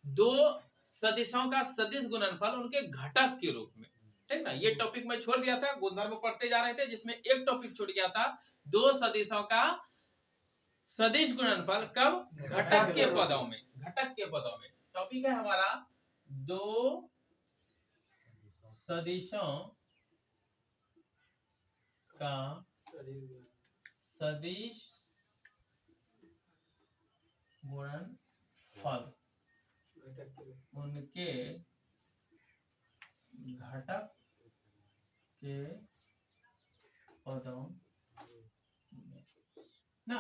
दो सदिशों का सदिश गुणनफल उनके घटक के रूप में। ठीक ना, ये टॉपिक मैं छोड़ दिया था, गुणधर्म पढ़ते जा रहे थे, जिसमें एक टॉपिक छूट गया था, दो सदिशों का सदिश गुणनफल कब? घटक के पदों में। घटक के पदों में टॉपिक है हमारा दो सदिशों का सदिश गुणनफल उनके घटक के पदों ना,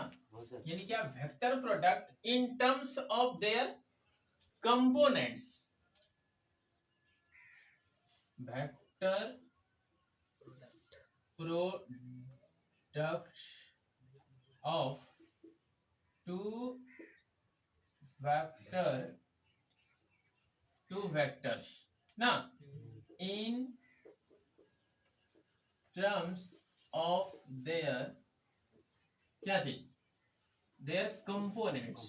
यानी क्या? Vector product in terms of their components. Vector product of two vectors ना, इन टर्म्स ऑफ देयर क्या चीज? There components.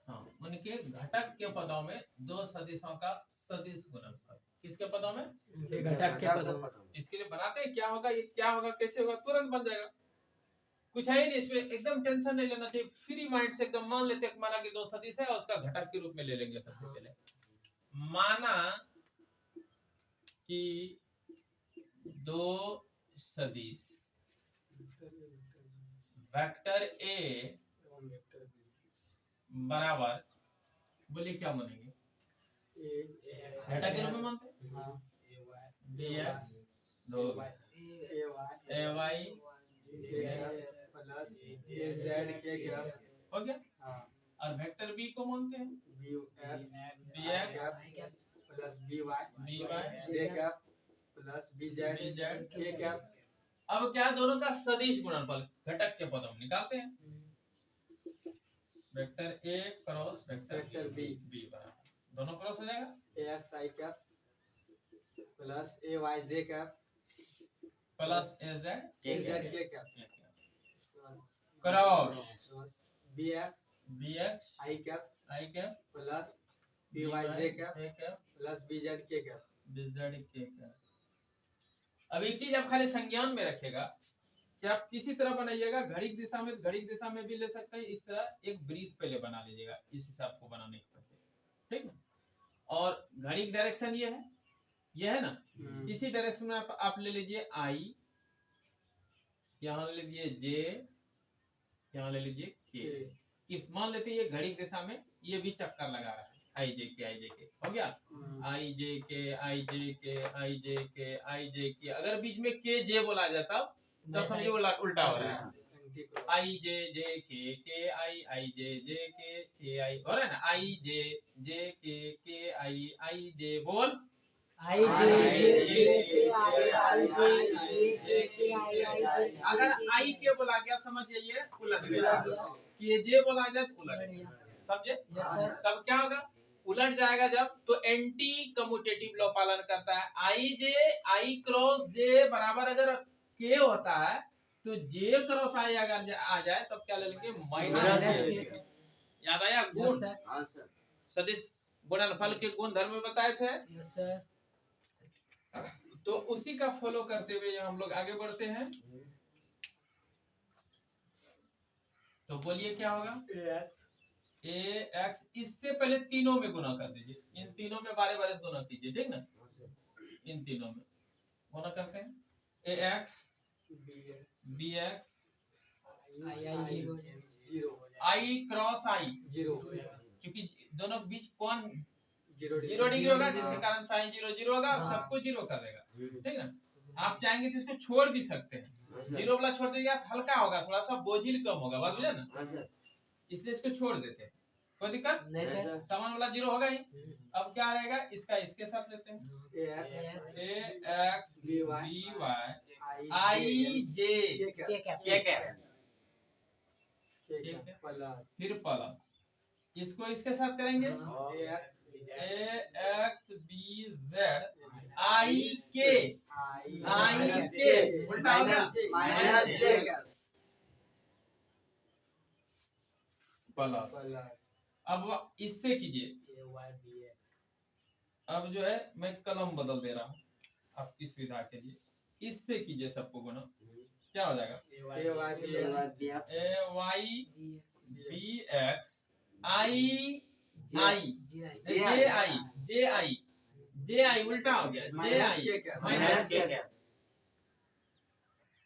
हाँ, उनके घटक के पदों में दो सदिशों का सदिश गुणनफल। किसके पदों में? घटक के पदों में। इसके लिए बनाते हैं, क्या होगा, ये क्या होगा, कैसे होगा, तुरंत बन जाएगा। कुछ है ही नहीं इसमें, एकदम टेंशन नहीं लेना चाहिए, फ्री माइंड से एकदम मान लेते हैं, माना कि दो सदिश है और उसका घटक के रूप में ले लेंगे। सबसे पहले माना कि दो सदिश वेक्टर ए बराबर, बोलिए क्या मानेंगे? घटक के रूप में मानते हैं। dx दो a y plus z k cap हो गया। और वेक्टर बी को मानते हैं bx plus b y by j cap plus b z k cap. अब क्या? दोनों का सदिश गुणनफल घटक के पदों में निकालते हैं। Vector a cross vector b बराबर, दोनों क्रॉस हो जाएगा। X i cap plus a y j cap plus a z k cap cross b x i cap plus b y j cap plus b z k cap. अब एक चीज आप खाली संज्ञान में रखेगा कि आप किसी तरह बनाइएगा, घड़ी की दिशा में भी ले सकते हैं, इस तरह एक वृत्त पहले बना लीजिएगा, इस हिसाब को बनाने के पहले। ठीक है, और घड़ी की डायरेक्शन ये है ना, इसी डायरेक्शन में आप ले लीजिए आई, यहाँ ले लीजिए जे, यहाँ ले लीजिए के। इस मान लेते हैं ये घड़ी की दिशा में ये भी चक्कर लगा रहा है, आई जे के हो गया। आई जे के आई जे के आई जे के आई जे के, अगर बीच में के जे बोला जाता तब समझिए उल्टा हो रहा है। आई जे के आई जे के आई हो रहा है ना। आई जे के आई जे बोल आई जे अगर आई के बोला गया समझ जाइए उलट गया, के जे बोला जाए उलट गया, समझे? तब क्या होगा? उलट जाएगा जब, तो एंटी कम्यूटेटिव लॉ पालन करता है। आई जे आई क्रॉस जे बराबर अगर के होता है तो जे क्रॉस आई अगर आ जाए तब क्या ले लेंगे? माइनस। याद आया गुण? सदिश गुणनफल के गुण धर्म में बताए थे। तो उसी का फॉलो करते हुए हम लोग आगे बढ़ते हैं। तो बोलिए क्या होगा? ए एक्स, इससे पहले तीनों में गुना कर दीजिए, इन तीनों में बारे बारे गुना कीजिए, ठीक ना? इन तीनों में गुना करते हैं। ए एक्स बी एक्स आई क्रॉस आई जीरो, क्योंकि दोनों के बीच कौन जीरो डिग्री होगा, जिसके कारण साइन जीरो जीरो होगा, सबको जीरो कर देगा, ठीक ना? आप चाहेंगे तो इसको छोड़ भी सकते हैं, जीरो वाला छोड़ देगा हल्का होगा, थोड़ा सा बोझिल कम होगा, बात बुझे ना? इसलिए इसको छोड़ देते हैं, कोई दिक्कत नहीं सर। समान वाला जीरो होगा ही। अब क्या रहेगा? इसका इसके साथ लेते हैं, ए एक्स बी वाई आई जे के फिर प्लस, इसको इसके साथ करेंगे, ए एक्स बी जेड आई के उल्टा होगा माइनस जे। प्लस। अब इससे कीजिए, अब जो है मैं कलम बदल दे रहा हूँ आपकी सुविधा के लिए, इससे कीजिए सबको गुना, क्या हो जाएगा AYBX JI उल्टा हो गया, JI माइनस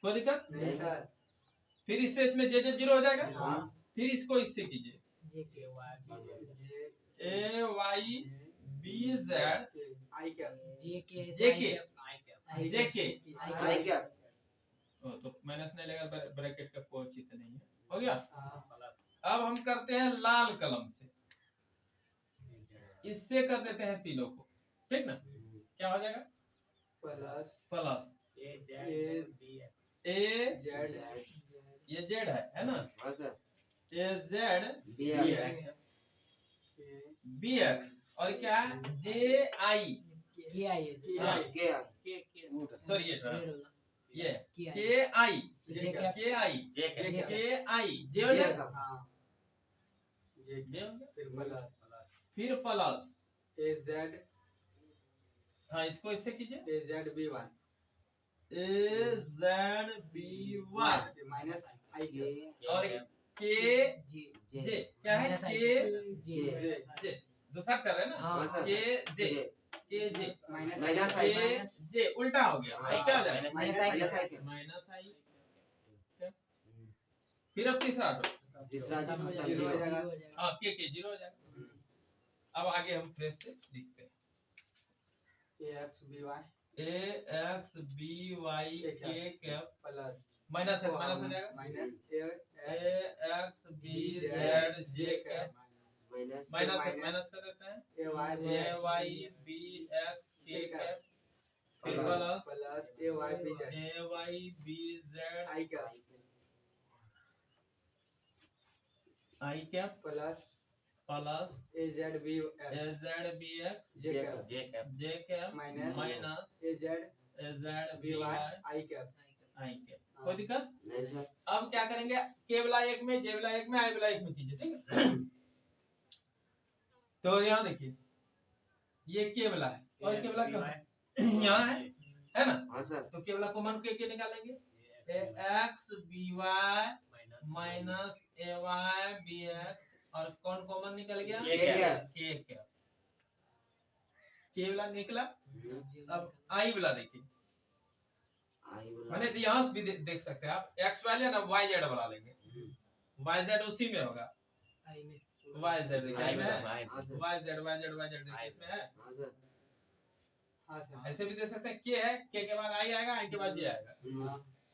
कोई दिक्कत, फिर इससे इसमें जे जीरो हो जाएगा, फिर इसको इससे कीजिए AYBZ JK तो माइनस नहीं लगेगा, ब्रैकेट का कोई चित नहीं है, हो गया। अब हम करते हैं लाल कलम से, इससे कर देते हैं तीनों को, ठीक ना, क्या हो जाएगा प्लस ए ये जेड है ना, AZ BX और क्या है JI सॉरी ये KI जे हो जाएगा, फिर प्लस AZ, हाँ इसको इससे कीजिए AZB1 माइनस I और KJ क्या है KJ दूसरा कर रहे हैं ना, KJ माइनस J उल्टा हो गया, क्या हो जाएगा माइनस I, फिर अब तीसरा जीरो हो जाएगा, हाँ के जीरो हो जाएगा। अब आगे हम फ्रेश से लिखते हैं AXBY के कैप प्लस माइनस हो जाएगा minus AXBZ J cap minus कर देते हैं AYBX के कैप फिर plus AYBZ I cap plus AZBX J cap minus AZBY I cap. कोई दिक्कत नहीं सर। अब क्या करेंगे, के वाला एक में, जे वाला एक में, आई वाला एक में कीजिए, ठीक है। तो यहाँ देखिए ये के वाला है और के वाला कहाँ है, यहाँ है ना, हाँ सर। तो के वाला कॉमन के निकालेंगे AXBY माइनस AYBX और कौन कॉमन निकल गया के वाला निकला। अब आई वाला देखिए, मैंने यहाँ से भी देख सकते हैं आप, एक्स वाले ना वाई जेड वाला लेंगे, वाई जेड उसी में होगा, वाई जेड वाई जेड इसमें है, ऐसे भी दे सकते हैं, के है, के बाद आई आएगा, आई के बाद जे आएगा,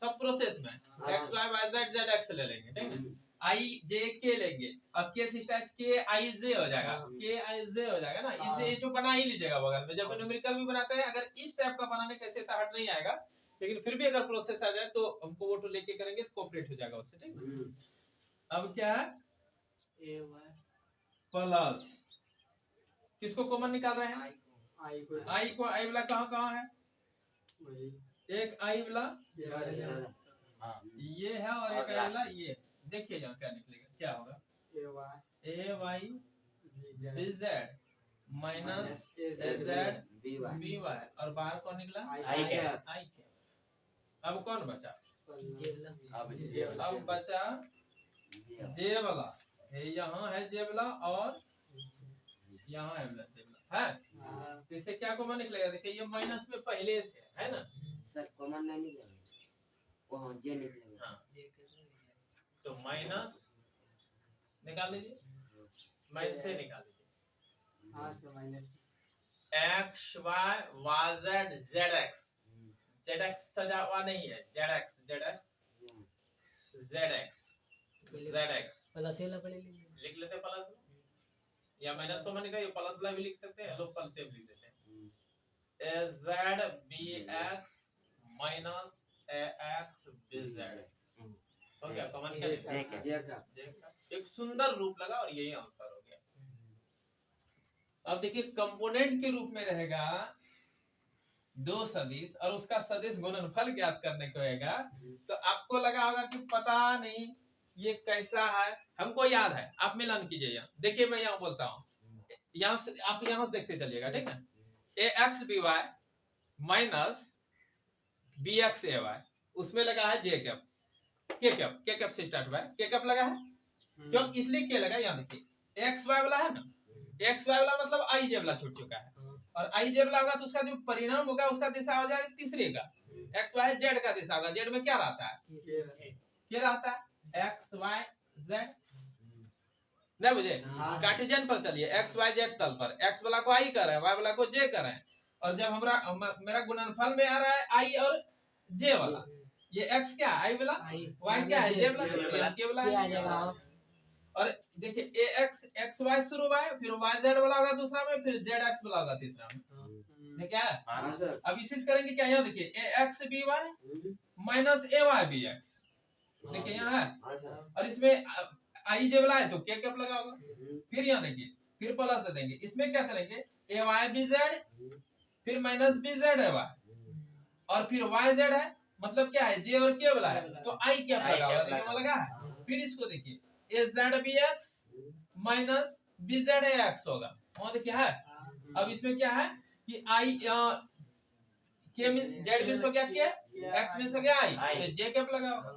सब प्रोसेस में x y y z z x ले लेंगे, ठीक है। आई जे के लेंगे, अब के सिस्टम के आई जे हो जाएगा, के आई जे हो जाएगा ना, इसलिए जो बना ही लीजिएगा बगल में, जब न्यूमेरिकल भी बनाते हैं अगर इस टाइप का बनाने कैसे हट नहीं आएगा, लेकिन फिर भी अगर प्रोसेस आ जाए तो हमको वो तो लेके करेंगे तो कोऑपरेट हो जाएगा उससे, ठीक है। अब क्या है प्लस, किसको कॉमन निकाल रहे हैं, आई को आई वाला कहाँ है, एक आई वाला ये है और एक आई वाला ये, देखिए यहाँ क्या निकलेगा, क्या होगा AYBZ माइनस AZBY और बाहर कौन निकला आई कैप। अब कौन बचा, अब बचा जे वाला, यहाँ है जे वाला और यहाँ है जे वाला है, तो इससे क्या कॉमन निकलेगा, देखिए ये माइनस में पहले से है ना सर, कॉमन नहीं निकलेगा, वो जे निकलेगा, हाँ तो माइनस निकाल लीजिए, माइनस से निकाल लीजिए, हाँ तो माइनस XYZ ZX सजा हुआ नहीं है, ZX प्लस लिख लेते हैं, प्लस या माइनस को मैंने कहा प्लस वाला भी लिख सकते हैं, लोग प्लस से भी लिख देते हैं, ZBX माइनस AXBZ हो गया, कॉमन क्या लिखा, एक सुंदर रूप लगा और यही आंसर हो गया। अब देखिए कंपोनेंट के रूप में रहेगा दो सदिश और उसका सदिश गुणनफल ज्ञात करने को होगा, तो आपको लगा होगा कि पता नहीं ये कैसा है हमको याद है, आप मिलान कीजिए। यहाँ देखिए मैं यहाँ बोलता हूँ, यहाँ से आप यहाँ से देखते चलिएगा, ठीक है। A X B Y minus B X A Y, उसमें लगा है जे कैप, के कैप से स्टार्ट हुआ है, के कैप लगा है क्यों, इसलिए क्या लगा, यहाँ देखिए एक्स वाई वाला है ना, एक्स वाई वाला मतलब आई जे वाला छूट चुका है, और आई जे वाला होगा तो उसका जो परिणाम होगा उसका दिशा हो जाएगा तीसरे का, एक्स वाई जेड का दिशा होगा, जेड में क्या रहता है, क्या रहता है, एक्स वाई जेड, नहीं बुझे, कार्टेशियन पर चलिए, एक्स वाई जेड तल पर एक्स वाला को आई कर रहे हैं, वाई वाला को जे कर रहे हैं, और जब मेरा गुणनफल में आ रहा है आई और जे वाला, ये एक्स क्या है, आई वाला, वाई क्या है, जे वाला, के वाला, और देखिए ए एक्स एक्स वाई शुरू हुआ है, फिर वाई जेड वाला होगा दूसरा में, फिर जेड एक्स वाला होगा तीसरा में, ये क्या है। अब इसी से करेंगे क्या, यहाँ देखिए A X B Y minus A Y B x, देखिए यहाँ है, और इसमें आई जे वाला है तो क्या कैप लगा होगा, फिर यहाँ देखिए फिर प्लस दे देंगे, इसमें क्या करेंगे ए वाई बी जेड, फिर माइनस बी जेड है वाई, और फिर वाई जेड है, मतलब क्या है जे और के वाला है तो आई कैप लगा होगा, देखिए वहां लगा है, फिर इसको देखिए A Z B x minus B Z X होगा, वहां देखिए है। अब इसमें क्या है कि आई के में जेड मींस हो गया के, एक्स मींस हो गया आई, तो जे कैप लगा होगा,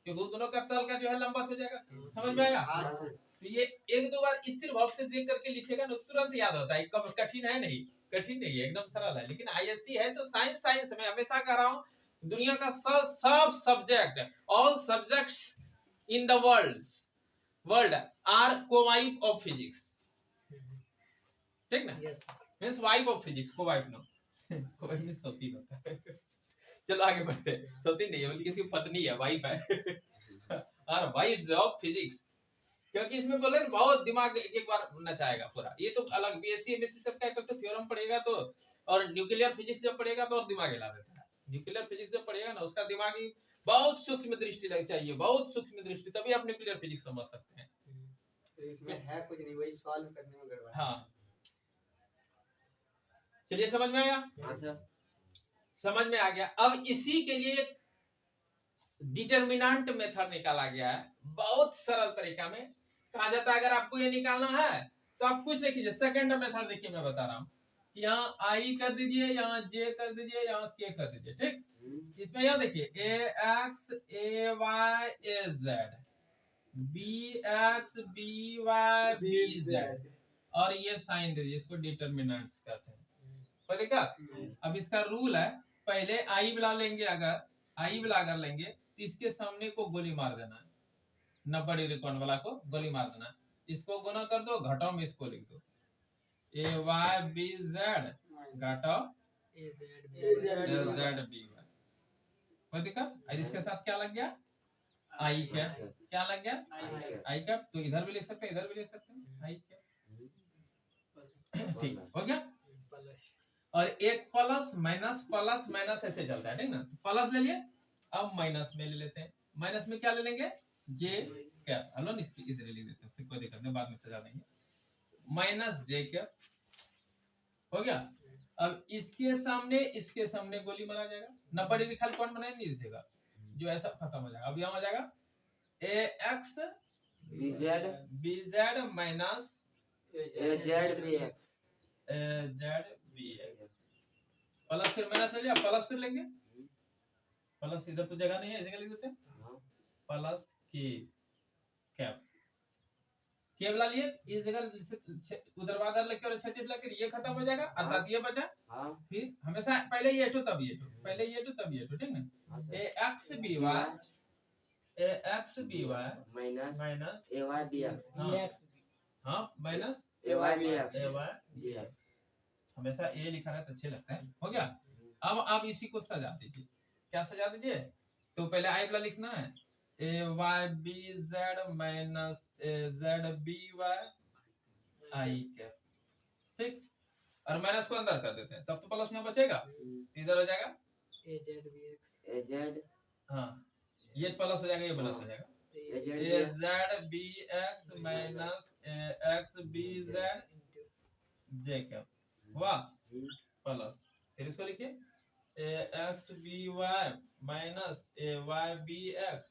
क्योंकि दोनों का तल का जो है लंबा हो जाएगा, समझ में आएगा। तो ये एक दो बार स्थिर भाव से देख करके लिखेगा ना तुरंत याद होता है, कब कठिन है नहीं, कठिन नहीं है, एकदम सरल है, लेकिन आईएससी है तो साइंस साइंस में हमेशा कह रहा हूँ, दुनिया का सब subject, all subjects in the world are co-wife of physics, ठीक ना, means wife of physics, co-wife no, co-wife means सौतीन होता है। चलो आगे बढ़ते हैं, सौतीन नहीं है बल्कि इसकी पत्नी है, वाइफ है, और वाइफ्स ऑफ फिजिक्स, क्योंकि इसमें बोले बहुत दिमाग एक बार नचाएगा पूरा, ये तो अलग बीएससी एमएससी सबका एक तो थ्योरम पढ़ेगा तो, और न्यूक्लियर फिजिक्स जब पढ़ेगा तो और दिमाग हिला देता है, न्यूक्लियर फिजिक्स जब पढ़ेगा ना उसका दिमाग ही बहुत सूक्ष्म दृष्टि लग चाहिए, बहुत सूक्ष्म दृष्टि, तभी आप न्यूक्लियर फिजिक्स समझ सकते हैं। तो इसमें है कुछ नहीं, वही सॉल्व करने में गड़बड़। हाँ चलिए समझ में आया, समझ में आ गया। अब इसी के लिए डिटर्मिनेंट मेथड निकाला गया है, बहुत सरल तरीका में कहा जाता है। अगर आपको ये निकालना है तो आप कुछ लिखिए, सेकंड मेथड देखिए मैं बता रहा हूँ, यहाँ आई कर दीजिए, यहाँ जे कर दीजिए, यहाँ के कर दीजिए, ठीक। इसमें यहाँ देखिए A X A Y A Z, B X B Y B Z, और ये साइन दे दीजिए, इसको डिटर्मिनेंट्स कहते हैं, कोई दिक्कत। अब इसका रूल है, पहले आई बुला लेंगे, अगर आई बुला कर लेंगे तो इसके सामने को गोली मार देना है, 90 डिग्री कोण वाला को गोली मार देना है, इसको गुना कर दो, घटाओ में इसको लिख दो, ए वाई बी जेड घटाओ ए जेड बी वाई, कोई दिक्कत। और इसके साथ क्या लग गया, आई कैप, क्या लग गया आई कैप, तो इधर भी लिख सकते हैं, इधर भी लिख सकते हैं आई कैप, ठीक हो गया। और एक प्लस माइनस ऐसे चलता है, ठीक ना, प्लस ले लिए, अब माइनस में ले लेते हैं, माइनस में क्या ले लेंगे, जे कैप, हलो इधर ले लेते हैं, कोई दिक्कत नहीं, बाद में सजा देंगे, माइनस जे कैप हो गया। अब इसके सामने गोली मारा जाएगा, 90 डिग्री खाली कौन बनाए नहीं दिखेगा, जो ऐसा खत्म हो जाएगा। अब यहाँ हो जाएगा ए एक्स बी जेड माइनस ए जेड बी एक्स, प्लस फिर माइनस ले लिया, प्लस फिर लेंगे, प्लस इधर तो जगह नहीं है, इसे लिख देते हैं प्लस के कैप, के वाला लिए इस जगह उधरवादर लेके और 36 लेके ये खत्म हो जाएगा, अर्थात ये बचा, फिर हमेशा पहले ये टू तब ये टू, पहले ये टू तब ये टू, ठीक ना, ए एक्स बी वाई माइनस ए वाई बी एक्स, हाँ माइनस ए वाई बी एक्स, हमेशा ए लिखा रहा है तो अच्छे लगता है, हो गया। अब आप इसी को सजा दीजिए, क्या सजा दीजिए, तो पहले आई वाला लिखना है, ए वाई बी जेड माइनस ए जेड बी वाई आई कैप, ठीक, और माइनस को अंदर कर देते हैं, तब तो प्लस यहाँ बचेगा, इधर हो जाएगा ए जेड बी एक्स, ए जेड, हाँ ये प्लस हो जाएगा, ये प्लस हो जाएगा, ए जेड बी एक्स माइनस ए X b Z J cap, वाह प्लस, फिर इसको लिखिए ए एक्स बी वाई माइनस ए वाई बी एक्स,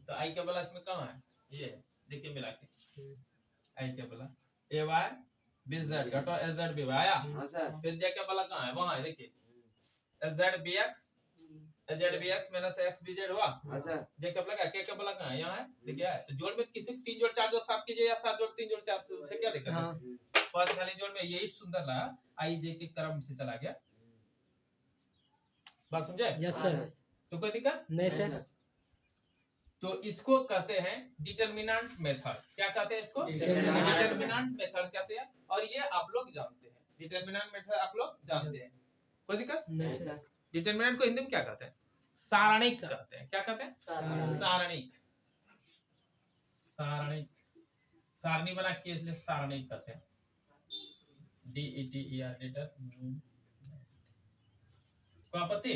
तो आई क्या बोला इसमें कहाँ है, ये देखिए मिला के आई क्या बोला ए वाई बी जेड घटो एस जेड बी वाई आया, फिर जे क्या बोला कहाँ है, वहाँ है देखिए S z B x minus x b z हुआ, जे क्या बोला के क्या बोला कहाँ है, यहाँ है देखिए है। तो जोड़ में किसी 3 जोड़ 4 जोड़ 7 कीजिए या 7 जोड़ 3 जोड़ 4 से क्या दिक्कत है, पद खाली जोड़ में यही सुंदर लगा, आई जे के क्रम से चला गया, बात समझे? Yes sir. तो कोई दिक्कत नहीं सर। तो इसको कहते हैं डिटरमिनेंट मेथड, क्या कहते हैं इसको, डिटरमिनेंट मेथड कहते हैं, और ये आप लोग जानते हैं, डिटरमिनेंट मेथड आप लोग जानते हैं, कोई दिक्कत नहीं सर। डिटरमिनेंट को हिंदी में क्या कहते हैं, सारणिक कहते हैं, क्या कहते हैं, सारणिक, सारणिक, सारणी बना के इसलिए सारणिक कहते हैं, DETER कोई आपत्ति,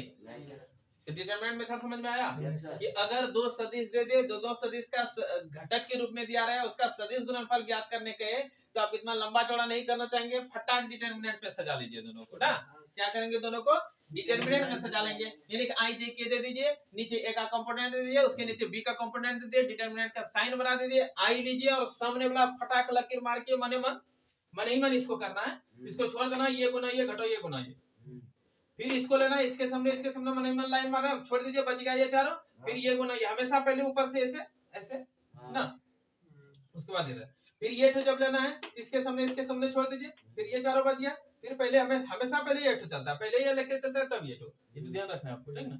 डिटरमिनेंट मेथड समझ में आया कि अगर दो सदिश दे दे, दो सदिश का घटक के रूप में दिया रहा है, उसका सदिश गुणनफल ज्ञात करने के, तो आप इतना लंबा चौड़ा नहीं करना चाहेंगे, फटाक डिटरमिनेंट पे सजा लीजिए दोनों को ना, क्या करेंगे दोनों को डिटरमिनेंट में सजा लेंगे, यानी कि आई जे के दे दीजिए, नीचे ए का कंपोनेंट दे दीजिए, उसके नीचे बी का कंपोनेंट दे दीजिए, डिटरमिनेंट का साइन बना दीजिए, आई लीजिए और सामने वाला फटाक लकीर मार के मन ही मन इसको करना है, इसको छोड़ देना, ये गुना ये घटो ये गुना ये, फिर इसको लेना, इसके सामने मन ही मन लाइन मारना, छोड़ दीजिए, बच गया ये चारों, फिर ये गुना ये, हमेशा पहले ऊपर से ऐसे ऐसे ना, उसके बाद इधर, फिर ये ठो जब लेना है, इसके सामने छोड़ दीजिए, फिर ये चारों बच गया, फिर पहले हमेशा पहले ये ठो चलता है, पहले ये लेके चलता है तब ये ठो ध्यान रखना है आपको, ठीक ना।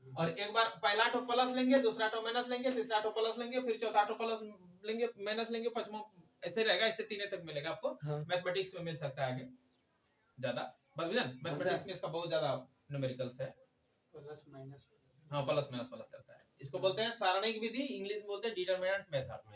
और एक बार पहला ठो प्लस लेंगे, दूसरा ठो माइनस लेंगे, तीसरा ठो प्लस लेंगे, फिर चौथा ठो प्लस लेंगे, माइनस लेंगे, पांचवा ऐसे रहेगा, इससे 3 तक मिलेगा आपको, मैथमेटिक्स में मिल सकता है आगे ज्यादा, मैथमेटिक्स में इसका बहुत ज्यादा न्यूमेरिकल्स है, प्लस माइनस, हाँ प्लस माइनस प्लस चलता है, इसको बोलते हैं सारणिक विधि, इंग्लिश में बोलते हैं डिटरमिनेंट मेथड।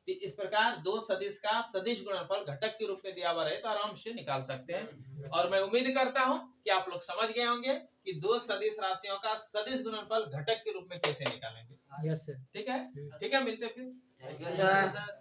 इस प्रकार दो सदिश का सदिश गुणनफल घटक के रूप में दिया हुआ रहे तो आराम से निकाल सकते हैं, और मैं उम्मीद करता हूं कि आप लोग समझ गए होंगे कि दो सदिश राशियों का सदिश गुणनफल घटक के रूप में कैसे निकालेंगे। Yes sir. ठीक है, ठीक है, मिलते हैं फिर। Thank you sir.